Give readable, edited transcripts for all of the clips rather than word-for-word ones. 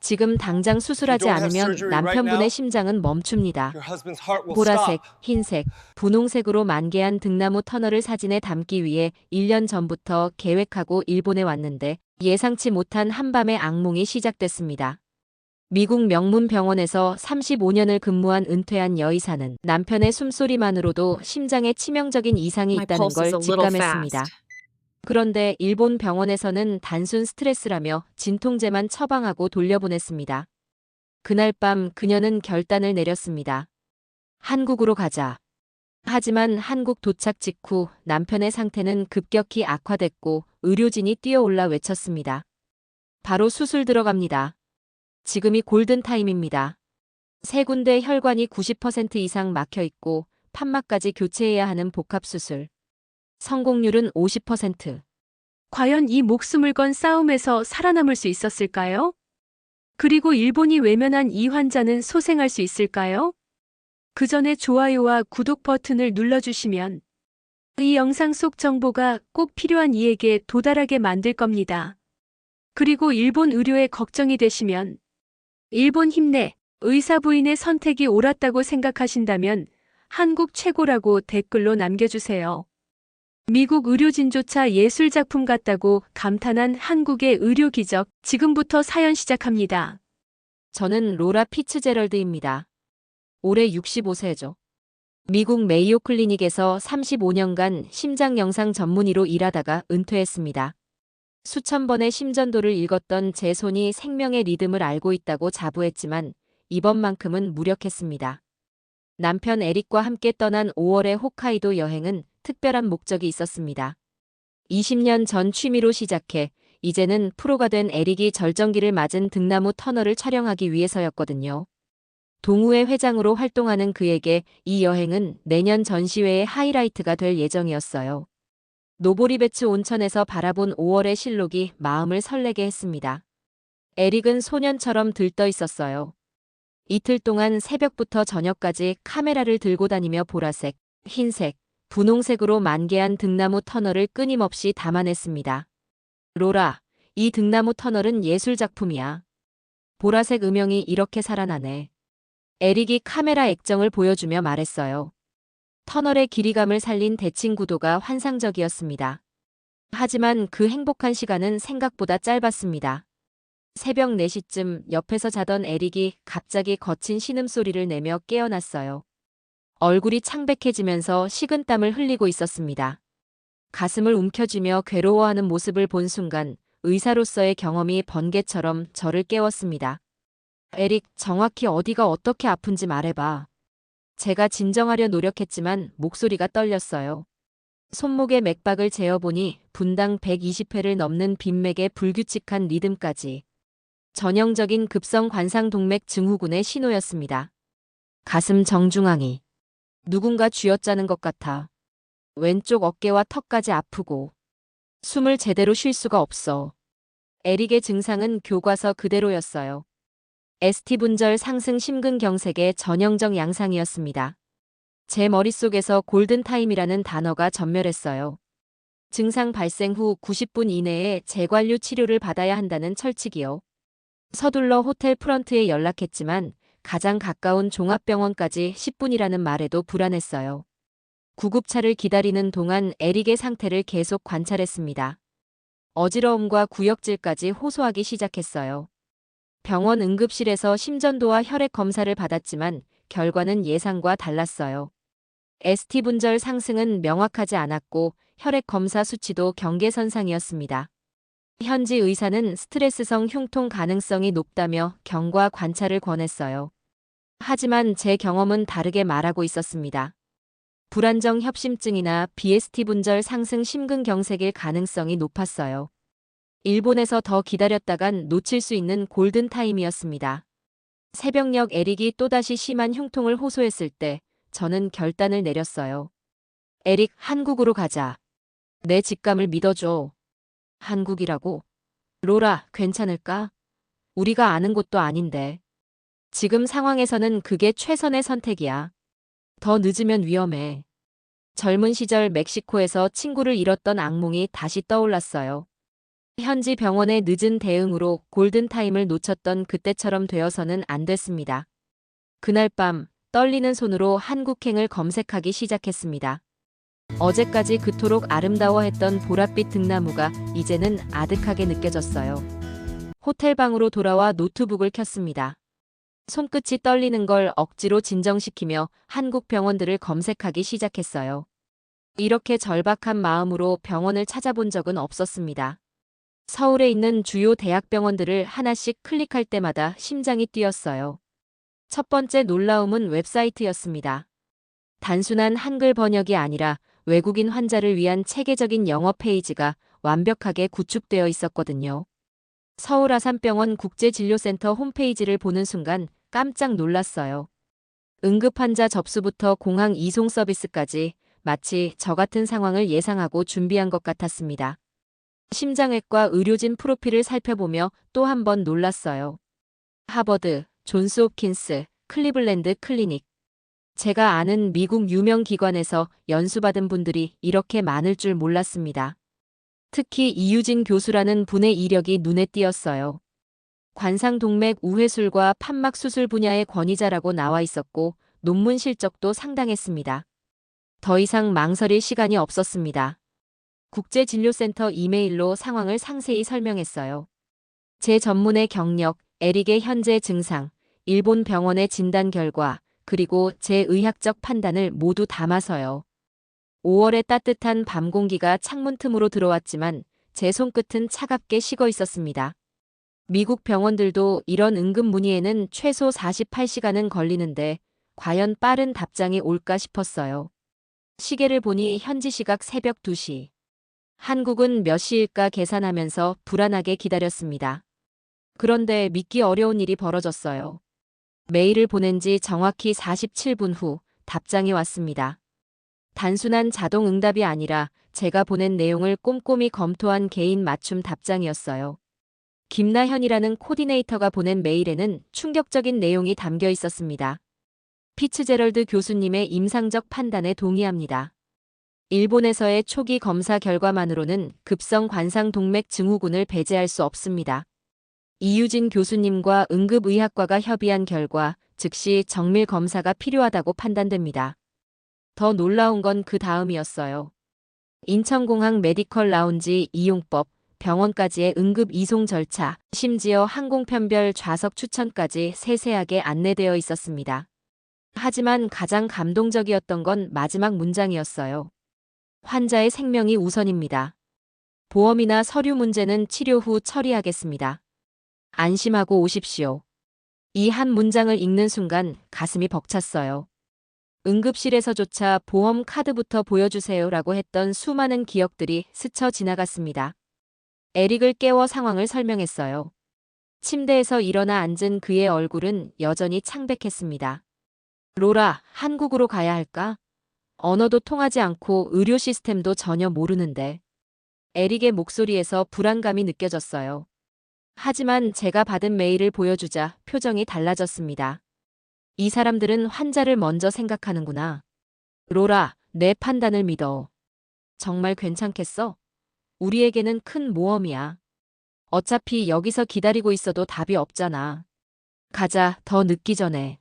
지금 당장 If you 수술하지 don't have 않으면 surgery right 남편분의 now, 심장은 멈춥니다. your husband's heart will 보라색, stop. 흰색, 분홍색으로 만개한 등나무 터널을 사진에 담기 위해 1년 전부터 계획하고 일본에 왔는데 예상치 못한 한밤의 악몽이 시작됐습니다. 미국 명문 병원에서 35년을 근무한 은퇴한 여의사는 남편의 숨소리만으로도 심장에 치명적인 이상이 My 있다는 pulse is 걸 a little 직감했습니다. fast. 그런데 일본 병원에서는 단순 스트레스라며 진통제만 처방하고 돌려보냈습니다. 그날 밤 그녀는 결단을 내렸습니다. 한국으로 가자. 하지만 한국 도착 직후 남편의 상태는 급격히 악화됐고 의료진이 뛰어올라 외쳤습니다. 바로 수술 들어갑니다. 지금이 골든타임입니다. 세 군데 혈관이 90% 이상 막혀 있고 판막까지 교체해야 하는 복합수술. 성공률은 50%. 과연 이 목숨을 건 싸움에서 살아남을 수 있었을까요? 그리고 일본이 외면한 이 환자는 소생할 수 있을까요? 그 전에 좋아요와 구독 버튼을 눌러주시면 이 영상 속 정보가 꼭 필요한 이에게 도달하게 만들 겁니다. 그리고 일본 의료에 걱정이 되시면 일본 힘내, 의사 부인의 선택이 옳았다고 생각하신다면 한국 최고라고 댓글로 남겨주세요. 미국 의료진조차 예술작품 같다고 감탄한 한국의 의료 기적, 지금부터 사연 시작합니다. 저는 로라 피츠제럴드입니다. 올해 65세죠. 미국 메이오 클리닉에서 35년간 심장 영상 전문의로 일하다가 은퇴했습니다. 수천 번의 심전도를 읽었던 제 손이 생명의 리듬을 알고 있다고 자부했지만 이번만큼은 무력했습니다. 남편 에릭과 함께 떠난 5월의 홋카이도 여행은 특별한 목적이 있었습니다. 20년 전 취미로 시작해 이제는 프로가 된 에릭이 절정기를 맞은 등나무 터널을 촬영하기 위해서였거든요. 동호회 회장으로 활동하는 그에게 이 여행은 내년 전시회의 하이라이트가 될 예정이었어요. 노보리베츠 온천에서 바라본 5월의 실록이 마음을 설레게 했습니다. 에릭은 소년처럼 들떠 있었어요. 이틀 동안 새벽부터 저녁까지 카메라를 들고 다니며 보라색, 흰색, 분홍색으로 만개한 등나무 터널을 끊임없이 담아냈습니다. 로라, 이 등나무 터널은 예술작품이야. 보라색 음영이 이렇게 살아나네. 에릭이 카메라 액정을 보여주며 말했어요. 터널의 길이감을 살린 대칭 구도가 환상적이었습니다. 하지만 그 행복한 시간은 생각보다 짧았습니다. 새벽 4시쯤 옆에서 자던 에릭이 갑자기 거친 신음소리를 내며 깨어났어요. 얼굴이 창백해지면서 식은땀을 흘리고 있었습니다. 가슴을 움켜쥐며 괴로워하는 모습을 본 순간 의사로서의 경험이 번개처럼 저를 깨웠습니다. 에릭, 정확히 어디가 어떻게 아픈지 말해봐. 제가 진정하려 노력했지만 목소리가 떨렸어요. 손목의 맥박을 재어보니 분당 120회를 넘는 빈맥의 불규칙한 리듬까지. 전형적인 급성 관상동맥 증후군의 신호였습니다. 가슴 정중앙이. 누군가 쥐어짜는 것 같아. 왼쪽 어깨와 턱까지 아프고. 숨을 제대로 쉴 수가 없어. 에릭의 증상은 교과서 그대로였어요. ST 분절 상승 심근경색의 전형적 양상이었습니다. 제 머릿속에서 골든타임이라는 단어가 전멸했어요. 증상 발생 후 90분 이내에 재관류 치료를 받아야 한다는 철칙이요. 서둘러 호텔 프런트에 연락했지만 가장 가까운 종합병원까지 10분이라는 말에도 불안했어요. 구급차를 기다리는 동안 에릭의 상태를 계속 관찰했습니다. 어지러움과 구역질까지 호소하기 시작했어요. 병원 응급실에서 심전도와 혈액 검사를 받았지만 결과는 예상과 달랐어요. ST 분절 상승은 명확하지 않았고 혈액 검사 수치도 경계선상이었습니다. 현지 의사는 스트레스성 흉통 가능성이 높다며 경과 관찰을 권했어요. 하지만 제 경험은 다르게 말하고 있었습니다. 불안정 협심증이나 BST 분절 상승 심근경색일 가능성이 높았어요. 일본에서 더 기다렸다간 놓칠 수 있는 골든타임이었습니다. 새벽녘 에릭이 또다시 심한 흉통을 호소했을 때 저는 결단을 내렸어요. 에릭, 한국으로 가자. 내 직감을 믿어줘. 한국이라고? 로라, 괜찮을까? 우리가 아는 곳도 아닌데. 지금 상황에서는 그게 최선의 선택이야. 더 늦으면 위험해. 젊은 시절 멕시코에서 친구를 잃었던 악몽이 다시 떠올랐어요. 현지 병원의 늦은 대응으로 골든타임을 놓쳤던 그때처럼 되어서는 안 됐습니다. 그날 밤 떨리는 손으로 한국행을 검색하기 시작했습니다. 어제까지 그토록 아름다워했던 보랏빛 등나무가 이제는 아득하게 느껴졌어요. 호텔방으로 돌아와 노트북을 켰습니다. 손끝이 떨리는 걸 억지로 진정시키며 한국 병원들을 검색하기 시작했어요. 이렇게 절박한 마음으로 병원을 찾아본 적은 없었습니다. 서울에 있는 주요 대학병원들을 하나씩 클릭할 때마다 심장이 뛰었어요. 첫 번째 놀라움은 웹사이트였습니다. 단순한 한글 번역이 아니라 외국인 환자를 위한 체계적인 영어 페이지가 완벽하게 구축되어 있었거든요. 서울 아산병원 국제진료센터 홈페이지를 보는 순간 깜짝 놀랐어요. 응급환자 접수부터 공항 이송 서비스까지 마치 저 같은 상황을 예상하고 준비한 것 같았습니다. 심장외과 의료진 프로필을 살펴보며 또 한 번 놀랐어요. 하버드, 존스홉킨스, 클리블랜드 클리닉. 제가 아는 미국 유명 기관에서 연수받은 분들이 이렇게 많을 줄 몰랐습니다. 특히 이유진 교수라는 분의 이력이 눈에 띄었어요. 관상동맥 우회술과 판막 수술 분야의 권위자라고 나와 있었고 논문 실적도 상당했습니다. 더 이상 망설일 시간이 없었습니다. 국제진료센터 이메일로 상황을 상세히 설명했어요. 제 전문의 경력, 에릭의 현재 증상, 일본 병원의 진단 결과, 그리고 제 의학적 판단을 모두 담아서요. 5월의 따뜻한 밤 공기가 창문 틈으로 들어왔지만 제 손끝은 차갑게 식어 있었습니다. 미국 병원들도 이런 응급 문의에는 최소 48시간은 걸리는데 과연 빠른 답장이 올까 싶었어요. 시계를 보니 현지 시각 새벽 2시. 한국은 몇 시일까 계산하면서 불안하게 기다렸습니다. 그런데 믿기 어려운 일이 벌어졌어요. 메일을 보낸 지 정확히 47분 후 답장이 왔습니다. 단순한 자동 응답이 아니라 제가 보낸 내용을 꼼꼼히 검토한 개인 맞춤 답장이었어요. 김나현이라는 코디네이터가 보낸 메일에는 충격적인 내용이 담겨 있었습니다. 피츠제럴드 교수님의 임상적 판단에 동의합니다. 일본에서의 초기 검사 결과만으로는 급성 관상동맥 증후군을 배제할 수 없습니다. 이유진 교수님과 응급의학과가 협의한 결과 즉시 정밀 검사가 필요하다고 판단됩니다. 더 놀라운 건 그 다음이었어요. 인천공항 메디컬 라운지 이용법, 병원까지의 응급 이송 절차, 심지어 항공편별 좌석 추천까지 세세하게 안내되어 있었습니다. 하지만 가장 감동적이었던 건 마지막 문장이었어요. 환자의 생명이 우선입니다. 보험이나 서류 문제는 치료 후 처리하겠습니다. 안심하고 오십시오. 이 한 문장을 읽는 순간 가슴이 벅찼어요. 응급실에서조차 보험 카드부터 보여주세요라고 했던 수많은 기억들이 스쳐 지나갔습니다. 에릭을 깨워 상황을 설명했어요. 침대에서 일어나 앉은 그의 얼굴은 여전히 창백했습니다. 로라, 한국으로 가야 할까? 언어도 통하지 않고 의료 시스템도 전혀 모르는데. 에릭의 목소리에서 불안감이 느껴졌어요. 하지만 제가 받은 메일을 보여주자 표정이 달라졌습니다. 이 사람들은 환자를 먼저 생각하는구나. 로라, 내 판단을 믿어. 정말 괜찮겠어? 우리에게는 큰 모험이야. 어차피 여기서 기다리고 있어도 답이 없잖아. 가자, 더 늦기 전에.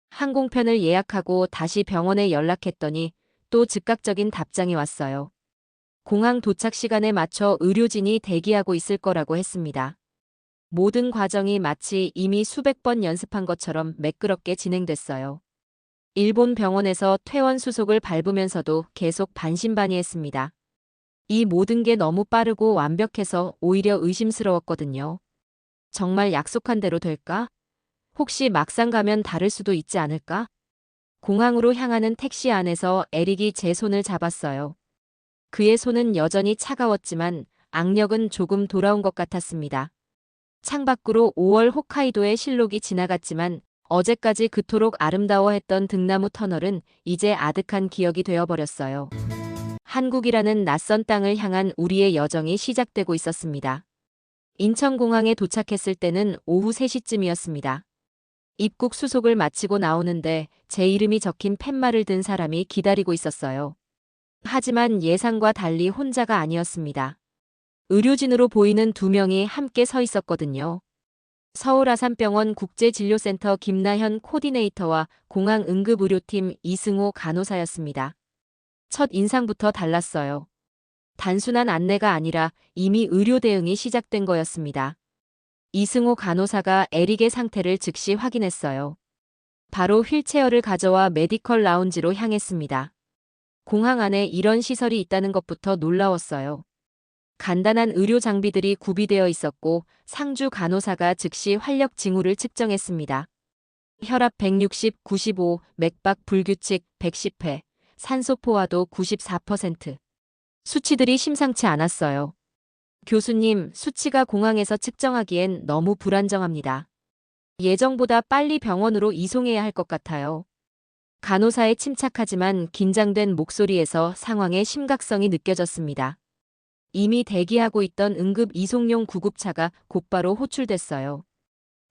항공편을 예약하고 다시 병원에 연락했더니 또 즉각적인 답장이 왔어요. 공항 도착 시간에 맞춰 의료진이 대기하고 있을 거라고 했습니다. 모든 과정이 마치 이미 수백 번 연습한 것처럼 매끄럽게 진행됐어요. 일본 병원에서 퇴원 수속을 밟으면서도 계속 반신반의했습니다. 이 모든 게 너무 빠르고 완벽해서 오히려 의심스러웠거든요. 정말 약속한 대로 될까? 혹시 막상 가면 다를 수도 있지 않을까? 공항으로 향하는 택시 안에서 에릭이 제 손을 잡았어요. 그의 손은 여전히 차가웠지만 악력은 조금 돌아온 것 같았습니다. 창밖으로 5월 홋카이도의 실록이 지나갔지만 어제까지 그토록 아름다워했던 등나무 터널은 이제 아득한 기억이 되어버렸어요. 한국이라는 낯선 땅을 향한 우리의 여정이 시작되고 있었습니다. 인천공항에 도착했을 때는 오후 3시쯤이었습니다. 입국 수속을 마치고 나오는데 제 이름이 적힌 팻말을 든 사람이 기다리고 있었어요. 하지만 예상과 달리 혼자가 아니었습니다. 의료진으로 보이는 두 명이 함께 서 있었거든요. 서울 아산병원 국제진료센터 김나현 코디네이터와 공항응급의료팀 이승호 간호사였습니다. 첫 인상부터 달랐어요. 단순한 안내가 아니라 이미 의료 대응이 시작된 거였습니다. 이승호 간호사가 에릭의 상태를 즉시 확인했어요. 바로 휠체어를 가져와 메디컬 라운지로 향했습니다. 공항 안에 이런 시설이 있다는 것부터 놀라웠어요. 간단한 의료 장비들이 구비되어 있었고 상주 간호사가 즉시 활력 징후를 측정했습니다. 혈압 160, 95, 맥박 불규칙 110회, 산소 포화도 94%. 수치들이 심상치 않았어요. 교수님, 수치가 공항에서 측정하기엔 너무 불안정합니다. 예정보다 빨리 병원으로 이송해야 할 것 같아요. 간호사의 침착하지만 긴장된 목소리에서 상황의 심각성이 느껴졌습니다. 이미 대기하고 있던 응급 이송용 구급차가 곧바로 호출됐어요.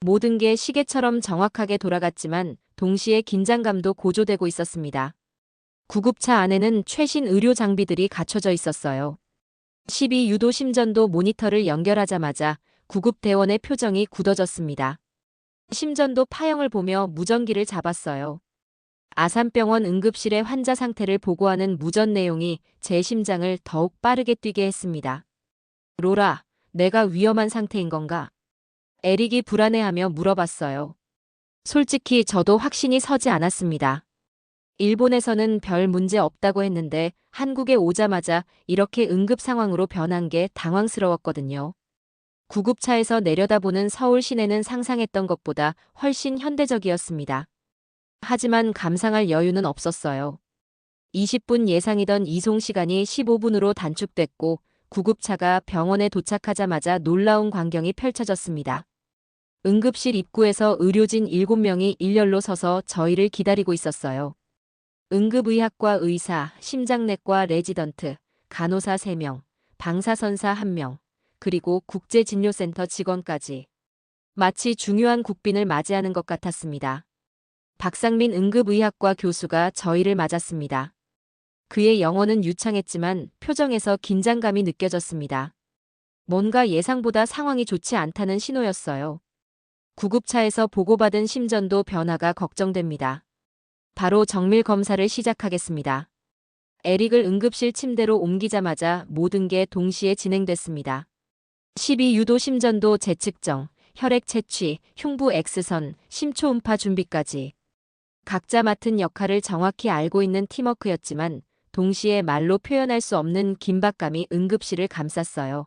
모든 게 시계처럼 정확하게 돌아갔지만 동시에 긴장감도 고조되고 있었습니다. 구급차 안에는 최신 의료 장비들이 갖춰져 있었어요. 12유도 심전도 모니터를 연결하자마자 구급대원의 표정이 굳어졌습니다. 심전도 파형을 보며 무전기를 잡았어요. 아산병원 응급실의 환자 상태를 보고하는 무전 내용이 제 심장을 더욱 빠르게 뛰게 했습니다. 로라, 내가 위험한 상태인 건가? 에릭이 불안해하며 물어봤어요. 솔직히 저도 확신이 서지 않았습니다. 일본에서는 별 문제 없다고 했는데 한국에 오자마자 이렇게 응급 상황으로 변한 게 당황스러웠거든요. 구급차에서 내려다보는 서울 시내는 상상했던 것보다 훨씬 현대적이었습니다. 하지만 감상할 여유는 없었어요. 20분 예상이던 이송 시간이 15분으로 단축됐고 구급차가 병원에 도착하자마자 놀라운 광경이 펼쳐졌습니다. 응급실 입구에서 의료진 7명이 일렬로 서서 저희를 기다리고 있었어요. 응급의학과 의사, 심장내과 레지던트, 간호사 3명, 방사선사 1명, 그리고 국제진료센터 직원까지. 마치 중요한 국빈을 맞이하는 것 같았습니다. 박상민 응급의학과 교수가 저희를 맞았습니다. 그의 영어는 유창했지만 표정에서 긴장감이 느껴졌습니다. 뭔가 예상보다 상황이 좋지 않다는 신호였어요. 구급차에서 보고받은 심전도 변화가 걱정됩니다. 바로 정밀 검사를 시작하겠습니다. 에릭을 응급실 침대로 옮기자마자 모든 게 동시에 진행됐습니다. 12유도 심전도 재측정, 혈액 채취, 흉부 X선, 심초 음파 준비까지. 각자 맡은 역할을 정확히 알고 있는 팀워크였지만 동시에 말로 표현할 수 없는 긴박감이 응급실을 감쌌어요.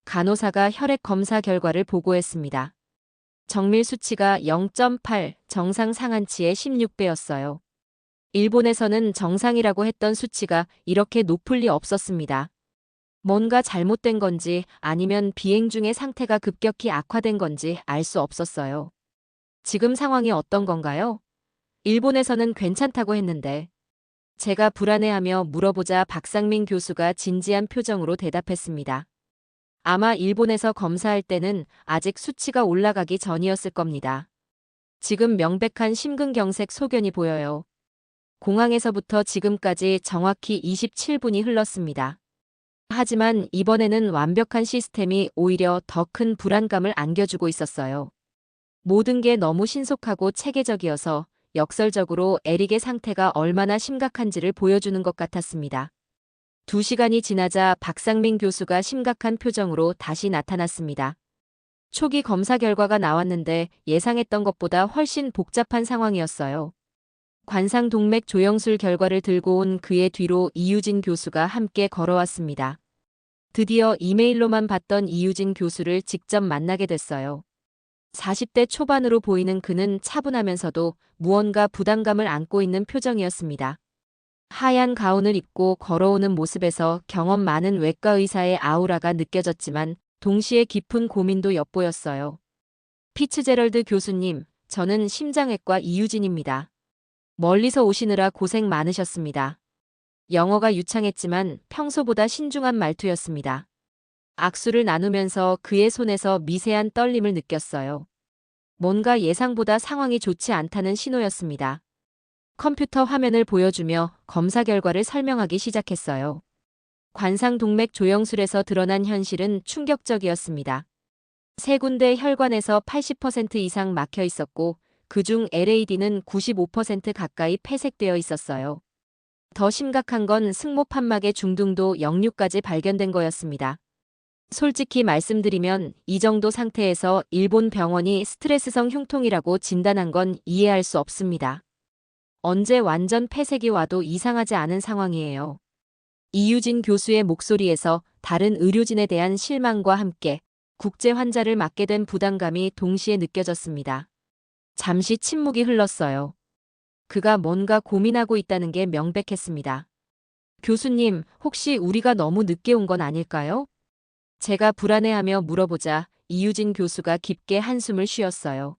간호사가 혈액 검사 결과를 보고했습니다. 정밀 수치가 0.8, 정상 상한치의 16배였어요. 일본에서는 정상이라고 했던 수치가 이렇게 높을 리 없었습니다. 뭔가 잘못된 건지 아니면 비행 중에 상태가 급격히 악화된 건지 알 수 없었어요. 지금 상황이 어떤 건가요? 일본에서는 괜찮다고 했는데. 제가 불안해하며 물어보자 박상민 교수가 진지한 표정으로 대답했습니다. 아마 일본에서 검사할 때는 아직 수치가 올라가기 전이었을 겁니다. 지금 명백한 심근경색 소견이 보여요. 공항에서부터 지금까지 정확히 27분이 흘렀습니다. 하지만 이번에는 완벽한 시스템이 오히려 더 큰 불안감을 안겨주고 있었어요. 모든 게 너무 신속하고 체계적이어서 역설적으로 에릭의 상태가 얼마나 심각한지를 보여주는 것 같았습니다. 2시간이 지나자 박상민 교수가 심각한 표정으로 다시 나타났습니다. 초기 검사 결과가 나왔는데 예상했던 것보다 훨씬 복잡한 상황이었어요. 관상동맥 조영술 결과를 들고 온 그의 뒤로 이유진 교수가 함께 걸어왔습니다. 드디어 이메일로만 봤던 이유진 교수를 직접 만나게 됐어요. 40대 초반으로 보이는 그는 차분하면서도 무언가 부담감을 안고 있는 표정이었습니다. 하얀 가운을 입고 걸어오는 모습에서 경험 많은 외과 의사의 아우라가 느껴졌지만 동시에 깊은 고민도 엿보였어요. 피츠제럴드 교수님, 저는 심장외과 이유진입니다. 멀리서 오시느라 고생 많으셨습니다. 영어가 유창했지만 평소보다 신중한 말투였습니다. 악수를 나누면서 그의 손에서 미세한 떨림을 느꼈어요. 뭔가 예상보다 상황이 좋지 않다는 신호였습니다. 컴퓨터 화면을 보여주며 검사 결과를 설명하기 시작했어요. 관상동맥 조영술에서 드러난 현실은 충격적이었습니다. 세 군데 혈관에서 80% 이상 막혀 있었고 그중 LAD는 95% 가까이 폐색되어 있었어요. 더 심각한 건 승모판막의 중등도 역류까지 발견된 거였습니다. 솔직히 말씀드리면 이 정도 상태에서 일본 병원이 스트레스성 흉통이라고 진단한 건 이해할 수 없습니다. 언제 완전 폐색이 와도 이상하지 않은 상황이에요. 이유진 교수의 목소리에서 다른 의료진에 대한 실망과 함께 국제 환자를 맡게 된 부담감이 동시에 느껴졌습니다. 잠시 침묵이 흘렀어요. 그가 뭔가 고민하고 있다는 게 명백했습니다. 교수님, 혹시 우리가 너무 늦게 온 건 아닐까요? 제가 불안해하며 물어보자 이유진 교수가 깊게 한숨을 쉬었어요.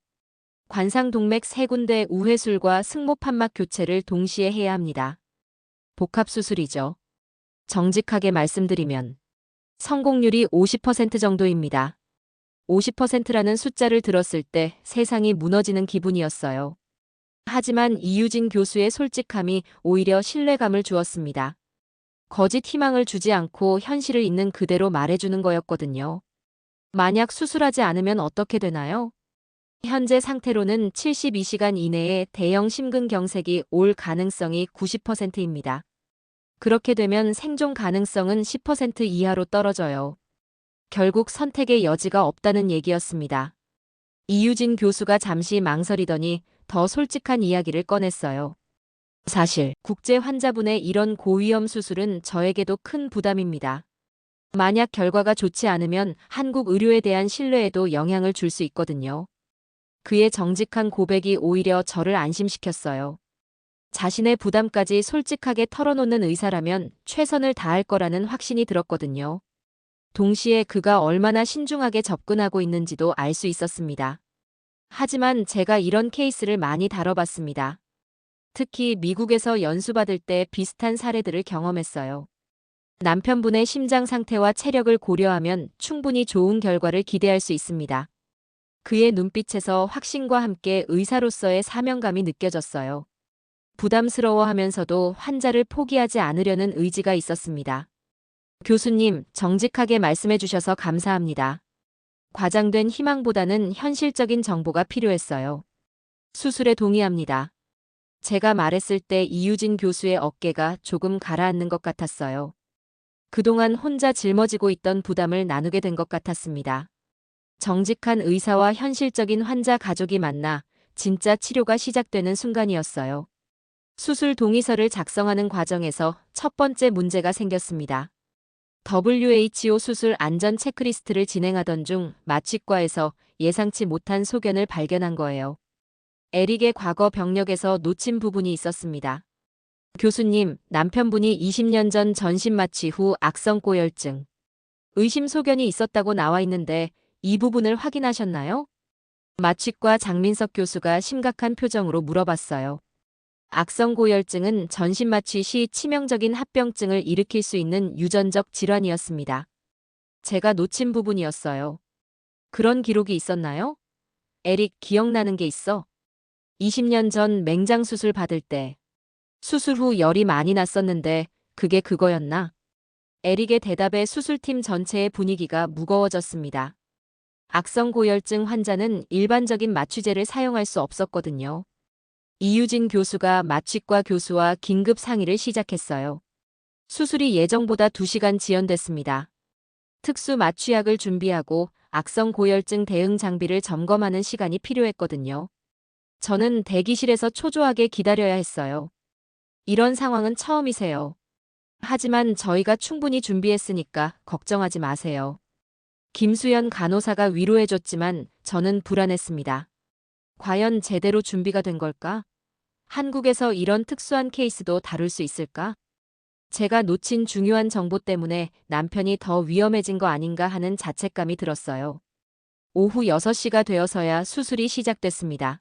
관상동맥 세 군데 우회술과 승모판막 교체를 동시에 해야 합니다. 복합수술이죠. 정직하게 말씀드리면 성공률이 50% 정도입니다. 50%라는 숫자를 들었을 때 세상이 무너지는 기분이었어요. 하지만 이유진 교수의 솔직함이 오히려 신뢰감을 주었습니다. 거짓 희망을 주지 않고 현실을 있는 그대로 말해주는 거였거든요. 만약 수술하지 않으면 어떻게 되나요? 현재 상태로는 72시간 이내에 대형 심근경색이 올 가능성이 90%입니다. 그렇게 되면 생존 가능성은 10% 이하로 떨어져요. 결국 선택의 여지가 없다는 얘기였습니다. 이유진 교수가 잠시 망설이더니 더 솔직한 이야기를 꺼냈어요. 사실 국제 환자분의 이런 고위험 수술은 저에게도 큰 부담입니다. 만약 결과가 좋지 않으면 한국 의료에 대한 신뢰에도 영향을 줄 수 있거든요. 그의 정직한 고백이 오히려 저를 안심시켰어요. 자신의 부담까지 솔직하게 털어놓는 의사라면 최선을 다할 거라는 확신이 들었거든요. 동시에 그가 얼마나 신중하게 접근하고 있는지도 알 수 있었습니다. 하지만 제가 이런 케이스를 많이 다뤄봤습니다. 특히 미국에서 연수받을 때 비슷한 사례들을 경험했어요. 남편분의 심장 상태와 체력을 고려하면 충분히 좋은 결과를 기대할 수 있습니다. 그의 눈빛에서 확신과 함께 의사로서의 사명감이 느껴졌어요. 부담스러워하면서도 환자를 포기하지 않으려는 의지가 있었습니다. 교수님, 정직하게 말씀해 주셔서 감사합니다. 과장된 희망보다는 현실적인 정보가 필요했어요. 수술에 동의합니다. 제가 말했을 때 이유진 교수의 어깨가 조금 가라앉는 것 같았어요. 그동안 혼자 짊어지고 있던 부담을 나누게 된 것 같았습니다. 정직한 의사와 현실적인 환자 가족이 만나 진짜 치료가 시작되는 순간이었어요. 수술 동의서를 작성하는 과정에서 첫 번째 문제가 생겼습니다. WHO 수술 안전 체크리스트를 진행하던 중 마취과에서 예상치 못한 소견을 발견한 거예요. 에릭의 과거 병력에서 놓친 부분이 있었습니다. 교수님, 남편분이 20년 전 전신 마취 후 악성고열증, 의심 소견이 있었다고 나와 있는데 이 부분을 확인하셨나요? 마취과 장민석 교수가 심각한 표정으로 물어봤어요. 악성고열증은 전신 마취 시 치명적인 합병증을 일으킬 수 있는 유전적 질환이었습니다. 제가 놓친 부분이었어요. 그런 기록이 있었나요? 에릭, 기억나는 게 있어. 20년 전 맹장 수술 받을 때 수술 후 열이 많이 났었는데 그게 그거였나? 에릭의 대답에 수술팀 전체의 분위기가 무거워졌습니다. 악성고열증 환자는 일반적인 마취제를 사용할 수 없었거든요. 이유진 교수가 마취과 교수와 긴급 상의를 시작했어요. 수술이 예정보다 2시간 지연됐습니다. 특수 마취약을 준비하고 악성고열증 대응 장비를 점검하는 시간이 필요했거든요. 저는 대기실에서 초조하게 기다려야 했어요. 이런 상황은 처음이세요. 하지만 저희가 충분히 준비했으니까 걱정하지 마세요. 김수연 간호사가 위로해줬지만 저는 불안했습니다. 과연 제대로 준비가 된 걸까? 한국에서 이런 특수한 케이스도 다룰 수 있을까? 제가 놓친 중요한 정보 때문에 남편이 더 위험해진 거 아닌가 하는 자책감이 들었어요. 오후 6시가 되어서야 수술이 시작됐습니다.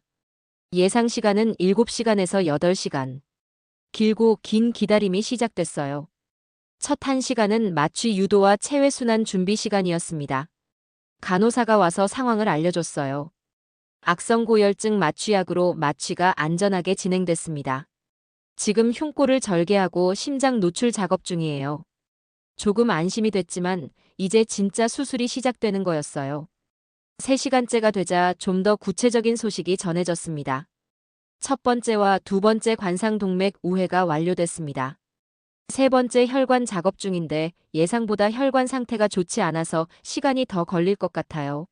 예상 시간은 7시간에서 8시간. 길고 긴 기다림이 시작됐어요. 첫 1시간은 마취 유도와 체외순환 준비 시간이었습니다. 간호사가 와서 상황을 알려줬어요. 악성고열증 마취약으로 마취가 안전하게 진행됐습니다. 지금 흉골을 절개하고 심장 노출 작업 중이에요. 조금 안심이 됐지만 이제 진짜 수술이 시작되는 거였어요. 3시간째가 되자 좀 더 구체적인 소식이 전해졌습니다. 첫 번째와 두 번째 관상동맥 우회가 완료됐습니다. 세 번째 혈관 작업 중인데 예상보다 혈관 상태가 좋지 않아서 시간이 더 걸릴 것 같아요.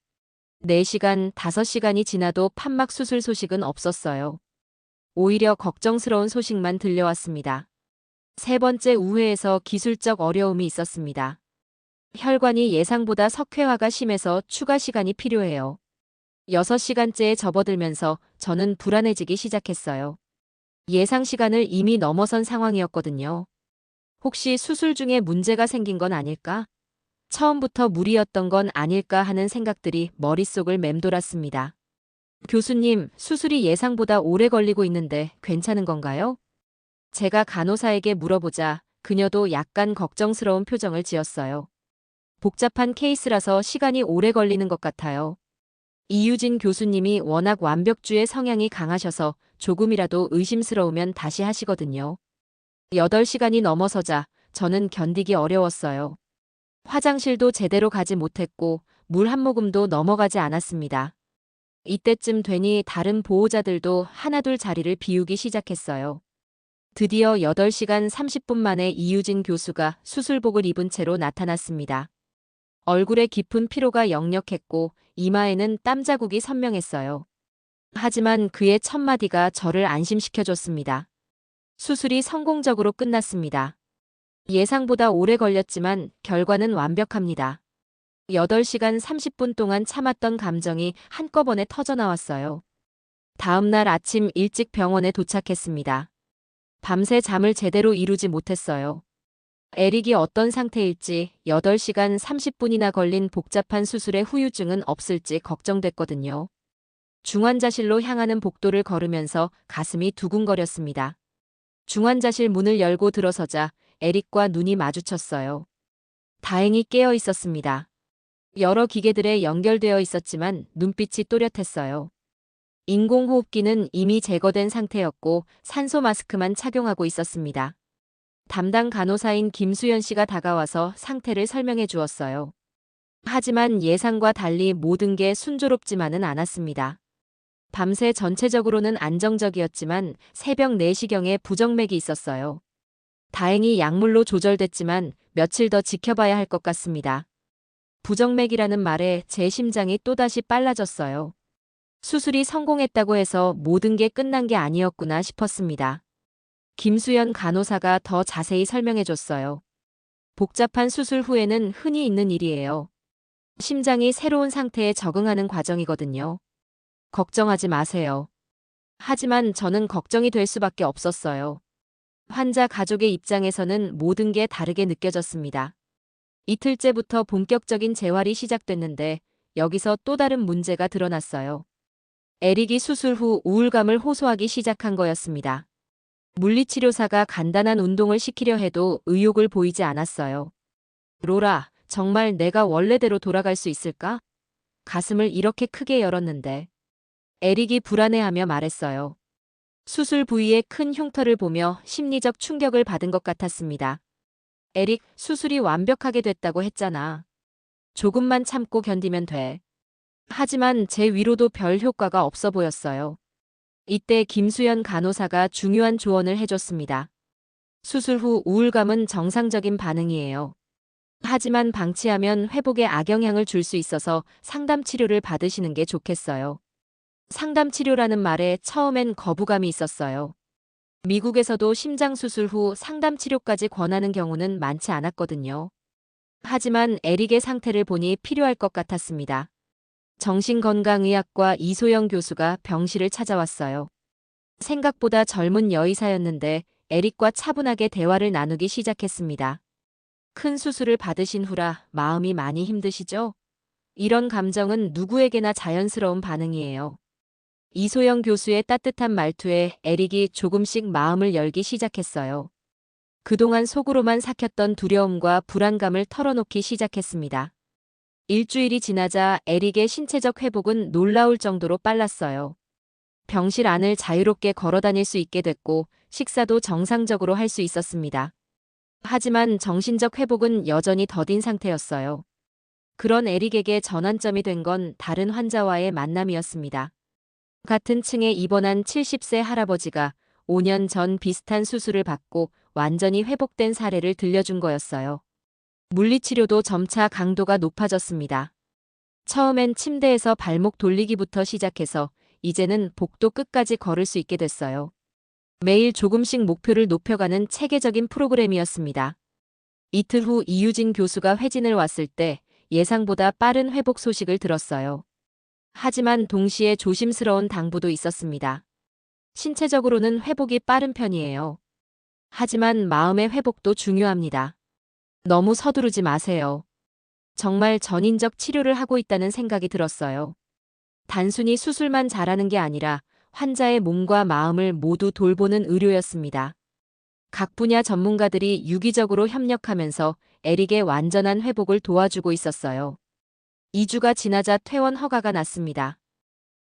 4시간, 5시간이 지나도 판막 수술 소식은 없었어요. 오히려 걱정스러운 소식만 들려왔습니다. 세 번째 우회에서 기술적 어려움이 있었습니다. 혈관이 예상보다 석회화가 심해서 추가 시간이 필요해요. 6시간째에 접어들면서 저는 불안해지기 시작했어요. 예상 시간을 이미 넘어선 상황이었거든요. 혹시 수술 중에 문제가 생긴 건 아닐까? 처음부터 무리였던 건 아닐까 하는 생각들이 머릿속을 맴돌았습니다. 교수님, 수술이 예상보다 오래 걸리고 있는데 괜찮은 건가요? 제가 간호사에게 물어보자 그녀도 약간 걱정스러운 표정을 지었어요. 복잡한 케이스라서 시간이 오래 걸리는 것 같아요. 이유진 교수님이 워낙 완벽주의 성향이 강하셔서 조금이라도 의심스러우면 다시 하시거든요. 8시간이 넘어서자 저는 견디기 어려웠어요. 화장실도 제대로 가지 못했고 물 한 모금도 넘어가지 않았습니다. 이때쯤 되니 다른 보호자들도 하나둘 자리를 비우기 시작했어요. 드디어 8시간 30분 만에 이유진 교수가 수술복을 입은 채로 나타났습니다. 얼굴에 깊은 피로가 역력했고 이마에는 땀 자국이 선명했어요. 하지만 그의 첫마디가 저를 안심시켜줬습니다. 수술이 성공적으로 끝났습니다. 예상보다 오래 걸렸지만 결과는 완벽합니다. 8시간 30분 동안 참았던 감정이 한꺼번에 터져나왔어요. 다음 날 아침 일찍 병원에 도착했습니다. 밤새 잠을 제대로 이루지 못했어요. 에릭이 어떤 상태일지 8시간 30분이나 걸린 복잡한 수술의 후유증은 없을지 걱정됐거든요. 중환자실로 향하는 복도를 걸으면서 가슴이 두근거렸습니다. 중환자실 문을 열고 들어서자 에릭과 눈이 마주쳤어요. 다행히 깨어 있었습니다. 여러 기계들에 연결되어 있었지만 눈빛이 또렷했어요. 인공호흡기는 이미 제거된 상태였고 산소 마스크만 착용하고 있었습니다. 담당 간호사인 김수연 씨가 다가와서 상태를 설명해 주었어요. 하지만 예상과 달리 모든 게 순조롭지만은 않았습니다. 밤새 전체적으로는 안정적이었지만 새벽 4시경에 부정맥이 있었어요. 다행히 약물로 조절됐지만 며칠 더 지켜봐야 할 것 같습니다. 부정맥이라는 말에 제 심장이 또다시 빨라졌어요. 수술이 성공했다고 해서 모든 게 끝난 게 아니었구나 싶었습니다. 김수연 간호사가 더 자세히 설명해줬어요. 복잡한 수술 후에는 흔히 있는 일이에요. 심장이 새로운 상태에 적응하는 과정이거든요. 걱정하지 마세요. 하지만 저는 걱정이 될 수밖에 없었어요. 환자 가족의 입장에서는 모든 게 다르게 느껴졌습니다. 이틀째부터 본격적인 재활이 시작됐는데 여기서 또 다른 문제가 드러났어요. 에릭이 수술 후 우울감을 호소하기 시작한 거였습니다. 물리치료사가 간단한 운동을 시키려 해도 의욕을 보이지 않았어요. 로라, 정말 내가 원래대로 돌아갈 수 있을까? 가슴을 이렇게 크게 열었는데. 에릭이 불안해하며 말했어요. 수술 부위의 큰 흉터를 보며 심리적 충격을 받은 것 같았습니다. 에릭, 수술이 완벽하게 됐다고 했잖아. 조금만 참고 견디면 돼. 하지만 제 위로도 별 효과가 없어 보였어요. 이때 김수연 간호사가 중요한 조언을 해줬습니다. 수술 후 우울감은 정상적인 반응이에요. 하지만 방치하면 회복에 악영향을 줄 수 있어서 상담 치료를 받으시는 게 좋겠어요. 상담 치료라는 말에 처음엔 거부감이 있었어요. 미국에서도 심장 수술 후 상담 치료까지 권하는 경우는 많지 않았거든요. 하지만 에릭의 상태를 보니 필요할 것 같았습니다. 정신건강의학과 이소영 교수가 병실을 찾아왔어요. 생각보다 젊은 여의사였는데 에릭과 차분하게 대화를 나누기 시작했습니다. 큰 수술을 받으신 후라 마음이 많이 힘드시죠? 이런 감정은 누구에게나 자연스러운 반응이에요. 이소영 교수의 따뜻한 말투에 에릭이 조금씩 마음을 열기 시작했어요. 그동안 속으로만 삭혔던 두려움과 불안감을 털어놓기 시작했습니다. 일주일이 지나자 에릭의 신체적 회복은 놀라울 정도로 빨랐어요. 병실 안을 자유롭게 걸어 다닐 수 있게 됐고 식사도 정상적으로 할 수 있었습니다. 하지만 정신적 회복은 여전히 더딘 상태였어요. 그런 에릭에게 전환점이 된 건 다른 환자와의 만남이었습니다. 같은 층에 입원한 70세 할아버지가 5년 전 비슷한 수술을 받고 완전히 회복된 사례를 들려준 거였어요. 물리치료도 점차 강도가 높아졌습니다. 처음엔 침대에서 발목 돌리기부터 시작해서 이제는 복도 끝까지 걸을 수 있게 됐어요. 매일 조금씩 목표를 높여가는 체계적인 프로그램이었습니다. 이틀 후 이유진 교수가 회진을 왔을 때 예상보다 빠른 회복 소식을 들었어요. 하지만 동시에 조심스러운 당부도 있었습니다. 신체적으로는 회복이 빠른 편이에요. 하지만 마음의 회복도 중요합니다. 너무 서두르지 마세요. 정말 전인적 치료를 하고 있다는 생각이 들었어요. 단순히 수술만 잘하는 게 아니라 환자의 몸과 마음을 모두 돌보는 의료였습니다. 각 분야 전문가들이 유기적으로 협력하면서 에릭의 완전한 회복을 도와주고 있었어요. 2주가 지나자 퇴원 허가가 났습니다.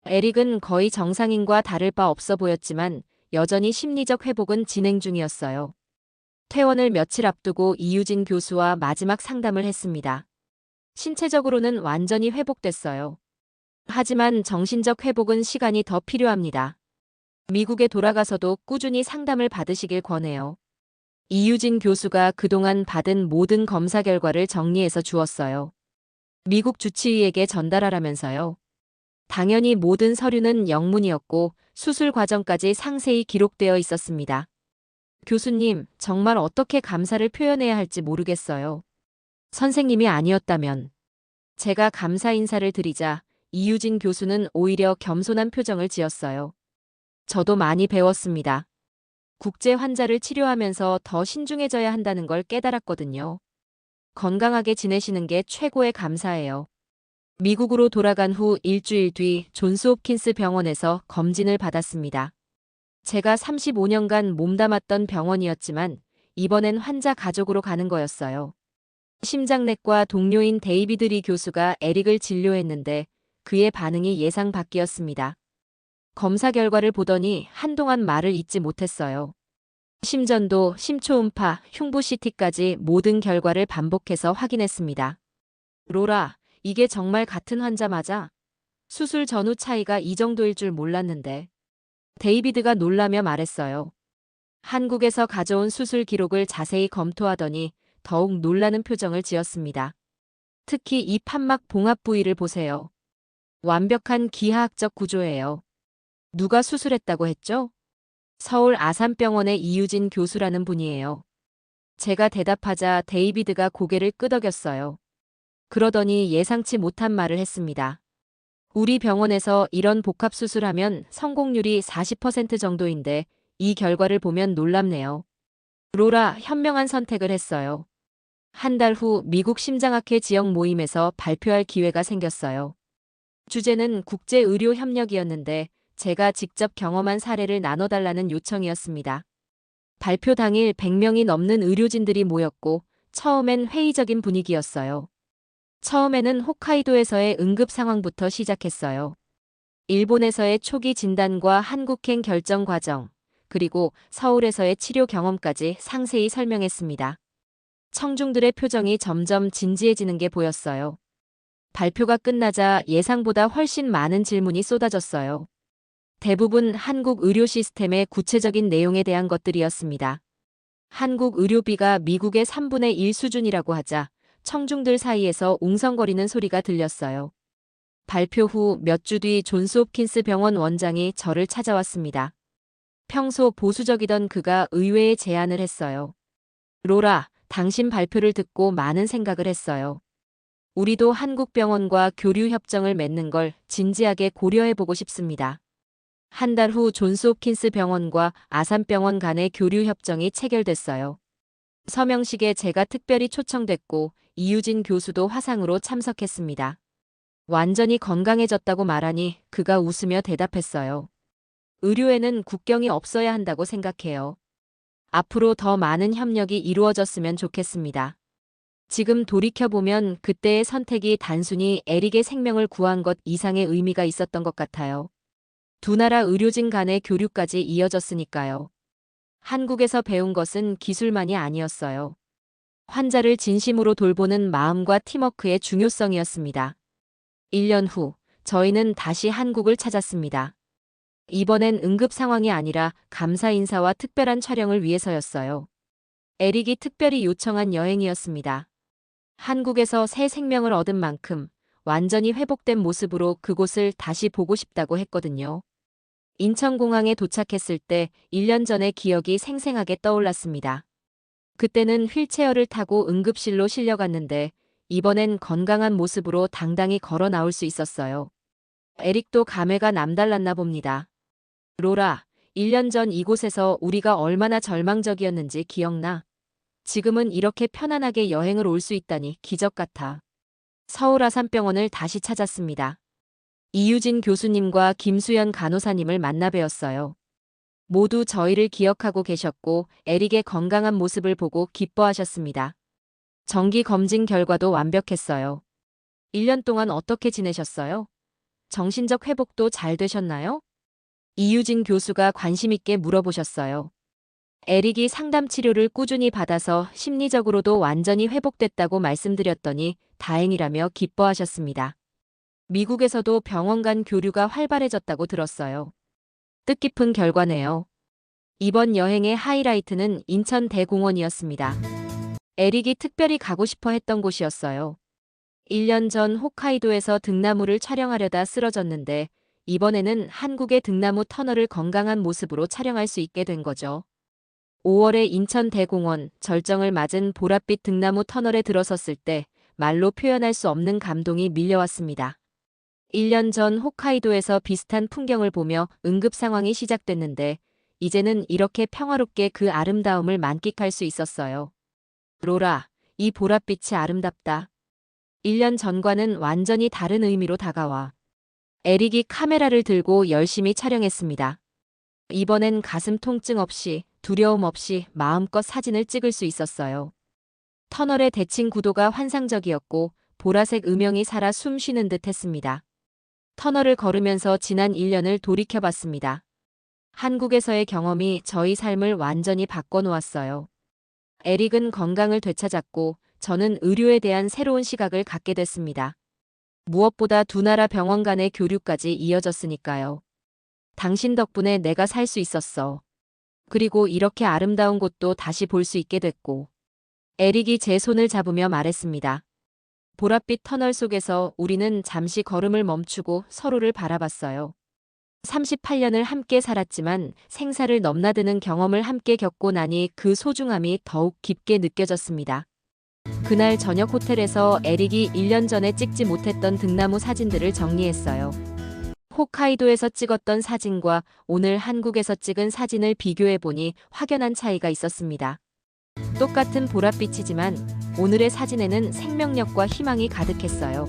에릭은 거의 정상인과 다를 바 없어 보였지만 여전히 심리적 회복은 진행 중이었어요. 퇴원을 며칠 앞두고 이유진 교수와 마지막 상담을 했습니다. 신체적으로는 완전히 회복됐어요. 하지만 정신적 회복은 시간이 더 필요합니다. 미국에 돌아가서도 꾸준히 상담을 받으시길 권해요. 이유진 교수가 그동안 받은 모든 검사 결과를 정리해서 주었어요. 미국 주치의에게 전달하라면서요. 당연히 모든 서류는 영문이었고 수술 과정까지 상세히 기록되어 있었습니다. 교수님, 정말 어떻게 감사를 표현해야 할지 모르겠어요. 선생님이 아니었다면. 제가 감사 인사를 드리자 이유진 교수는 오히려 겸손한 표정을 지었어요. 저도 많이 배웠습니다. 국제 환자를 치료하면서 더 신중해져야 한다는 걸 깨달았거든요. 건강하게 지내시는 게 최고의 감사예요. 미국으로 돌아간 후 일주일 뒤 존스홉킨스 병원에서 검진을 받았습니다. 제가 35년간 몸담았던 병원이었지만 이번엔 환자 가족으로 가는 거였어요. 심장내과 동료인 데이비드 리 교수가 에릭을 진료했는데 그의 반응이 예상 밖이었습니다. 검사 결과를 보더니 한동안 말을 잇지 못했어요. 심전도, 심초음파, 흉부 CT까지 모든 결과를 반복해서 확인했습니다. 로라, 이게 정말 같은 환자 맞아? 수술 전후 차이가 이 정도일 줄 몰랐는데. 데이비드가 놀라며 말했어요. 한국에서 가져온 수술 기록을 자세히 검토하더니 더욱 놀라는 표정을 지었습니다. 특히 이 판막 봉합 부위를 보세요. 완벽한 기하학적 구조예요. 누가 수술했다고 했죠? 서울 아산병원의 이유진 교수라는 분이에요. 제가 대답하자 데이비드가 고개를 끄덕였어요. 그러더니 예상치 못한 말을 했습니다. 우리 병원에서 이런 복합 수술하면 성공률이 40% 정도인데 이 결과를 보면 놀랍네요. 로라, 현명한 선택을 했어요. 한 달 후 미국 심장학회 지역 모임에서 발표할 기회가 생겼어요. 주제는 국제의료협력이었는데 제가 직접 경험한 사례를 나눠달라는 요청이었습니다. 발표 당일 100명이 넘는 의료진들이 모였고 처음엔 회의적인 분위기였어요. 처음에는 홋카이도에서의 응급 상황부터 시작했어요. 일본에서의 초기 진단과 한국행 결정 과정, 그리고 서울에서의 치료 경험까지 상세히 설명했습니다. 청중들의 표정이 점점 진지해지는 게 보였어요. 발표가 끝나자 예상보다 훨씬 많은 질문이 쏟아졌어요. 대부분 한국 의료 시스템의 구체적인 내용에 대한 것들이었습니다. 한국 의료비가 미국의 3분의 1 수준이라고 하자 청중들 사이에서 웅성거리는 소리가 들렸어요. 발표 후 몇 주 뒤 존스홉킨스 병원 원장이 저를 찾아왔습니다. 평소 보수적이던 그가 의외의 제안을 했어요. 로라, 당신 발표를 듣고 많은 생각을 했어요. 우리도 한국 병원과 교류 협정을 맺는 걸 진지하게 고려해보고 싶습니다. 한 달 후 존스홉킨스 병원과 아산병원 간의 교류 협정이 체결됐어요. 서명식에 제가 특별히 초청됐고 이유진 교수도 화상으로 참석했습니다. 완전히 건강해졌다고 말하니 그가 웃으며 대답했어요. 의료에는 국경이 없어야 한다고 생각해요. 앞으로 더 많은 협력이 이루어졌으면 좋겠습니다. 지금 돌이켜보면 그때의 선택이 단순히 에릭의 생명을 구한 것 이상의 의미가 있었던 것 같아요. 두 나라 의료진 간의 교류까지 이어졌으니까요. 한국에서 배운 것은 기술만이 아니었어요. 환자를 진심으로 돌보는 마음과 팀워크의 중요성이었습니다. 1년 후, 저희는 다시 한국을 찾았습니다. 이번엔 응급 상황이 아니라 감사 인사와 특별한 촬영을 위해서였어요. 에릭이 특별히 요청한 여행이었습니다. 한국에서 새 생명을 얻은 만큼 완전히 회복된 모습으로 그곳을 다시 보고 싶다고 했거든요. 인천공항에 도착했을 때 1년 전의 기억이 생생하게 떠올랐습니다. 그때는 휠체어를 타고 응급실로 실려갔는데 이번엔 건강한 모습으로 당당히 걸어 나올 수 있었어요. 에릭도 감회가 남달랐나 봅니다. 로라, 1년 전 이곳에서 우리가 얼마나 절망적이었는지 기억나? 지금은 이렇게 편안하게 여행을 올 수 있다니 기적 같아. 서울 아산병원을 다시 찾았습니다. 이유진 교수님과 김수연 간호사님을 만나 뵈었어요. 모두 저희를 기억하고 계셨고 에릭의 건강한 모습을 보고 기뻐하셨습니다. 정기 검진 결과도 완벽했어요. 1년 동안 어떻게 지내셨어요? 정신적 회복도 잘 되셨나요? 이유진 교수가 관심 있게 물어보셨어요. 에릭이 상담 치료를 꾸준히 받아서 심리적으로도 완전히 회복됐다고 말씀드렸더니 다행이라며 기뻐하셨습니다. 미국에서도 병원 간 교류가 활발해졌다고 들었어요. 뜻깊은 결과네요. 이번 여행의 하이라이트는 인천 대공원이었습니다. 에릭이 특별히 가고 싶어 했던 곳이었어요. 1년 전 홋카이도에서 등나무를 촬영하려다 쓰러졌는데 이번에는 한국의 등나무 터널을 건강한 모습으로 촬영할 수 있게 된 거죠. 5월에 인천 대공원 절정을 맞은 보랏빛 등나무 터널에 들어섰을 때 말로 표현할 수 없는 감동이 밀려왔습니다. 1년 전 홋카이도에서 비슷한 풍경을 보며 응급 상황이 시작됐는데 이제는 이렇게 평화롭게 그 아름다움을 만끽할 수 있었어요. 로라, 이 보랏빛이 아름답다. 1년 전과는 완전히 다른 의미로 다가와. 에릭이 카메라를 들고 열심히 촬영했습니다. 이번엔 가슴 통증 없이, 두려움 없이 마음껏 사진을 찍을 수 있었어요. 터널의 대칭 구도가 환상적이었고 보라색 음영이 살아 숨 쉬는 듯 했습니다. 터널을 걸으면서 지난 1년을 돌이켜봤습니다. 한국에서의 경험이 저희 삶을 완전히 바꿔놓았어요. 에릭은 건강을 되찾았고 저는 의료에 대한 새로운 시각을 갖게 됐습니다. 무엇보다 두 나라 병원 간의 교류까지 이어졌으니까요. 당신 덕분에 내가 살 수 있었어. 그리고 이렇게 아름다운 곳도 다시 볼 수 있게 됐고. 에릭이 제 손을 잡으며 말했습니다. 보랏빛 터널 속에서 우리는 잠시 걸음을 멈추고 서로를 바라봤어요. 38년을 함께 살았지만 생사를 넘나드는 경험을 함께 겪고 나니 그 소중함이 더욱 깊게 느껴졌습니다. 그날 저녁 호텔에서 에릭이 1년 전에 찍지 못했던 등나무 사진들을 정리했어요. 홋카이도에서 찍었던 사진과 오늘 한국에서 찍은 사진을 비교해보니 확연한 차이가 있었습니다. 똑같은 보랏빛이지만 오늘의 사진에는 생명력과 희망이 가득했어요.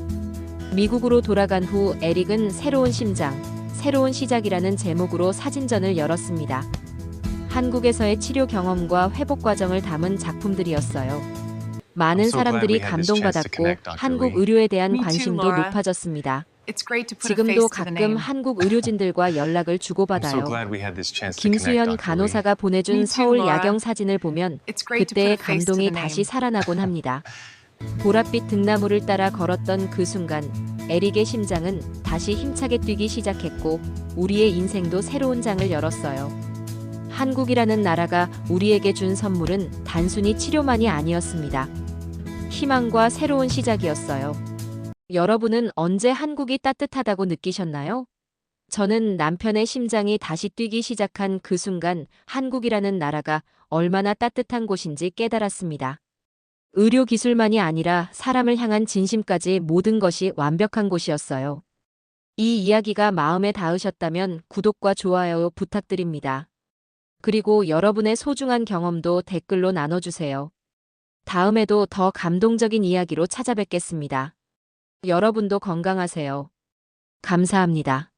미국으로 돌아간 후 에릭은 새로운 심장, 새로운 시작이라는 제목으로 사진전을 열었습니다. 한국에서의 치료 경험과 회복 과정을 담은 작품들이었어요. 많은 사람들이 감동받았고 한국 의료에 대한 관심도 높아졌습니다. 지금도 가끔 한국 의료진들과 연락을 주고받아요. 김수연 간호사가 보내준 서울 야경 사진을 보면 그때의 감동이 다시 살아나곤 합니다. 보랏빛 등나무를 따라 걸었던 그 순간 에릭의 심장은 다시 힘차게 뛰기 시작했고 우리의 인생도 새로운 장을 열었어요. 한국이라는 나라가 우리에게 준 선물은 단순히 치료만이 아니었습니다. 희망과 새로운 시작이었어요. 여러분은 언제 한국이 따뜻하다고 느끼셨나요? 저는 남편의 심장이 다시 뛰기 시작한 그 순간 한국이라는 나라가 얼마나 따뜻한 곳인지 깨달았습니다. 의료 기술만이 아니라 사람을 향한 진심까지 모든 것이 완벽한 곳이었어요. 이 이야기가 마음에 닿으셨다면 구독과 좋아요 부탁드립니다. 그리고 여러분의 소중한 경험도 댓글로 나눠주세요. 다음에도 더 감동적인 이야기로 찾아뵙겠습니다. 여러분도 건강하세요. 감사합니다.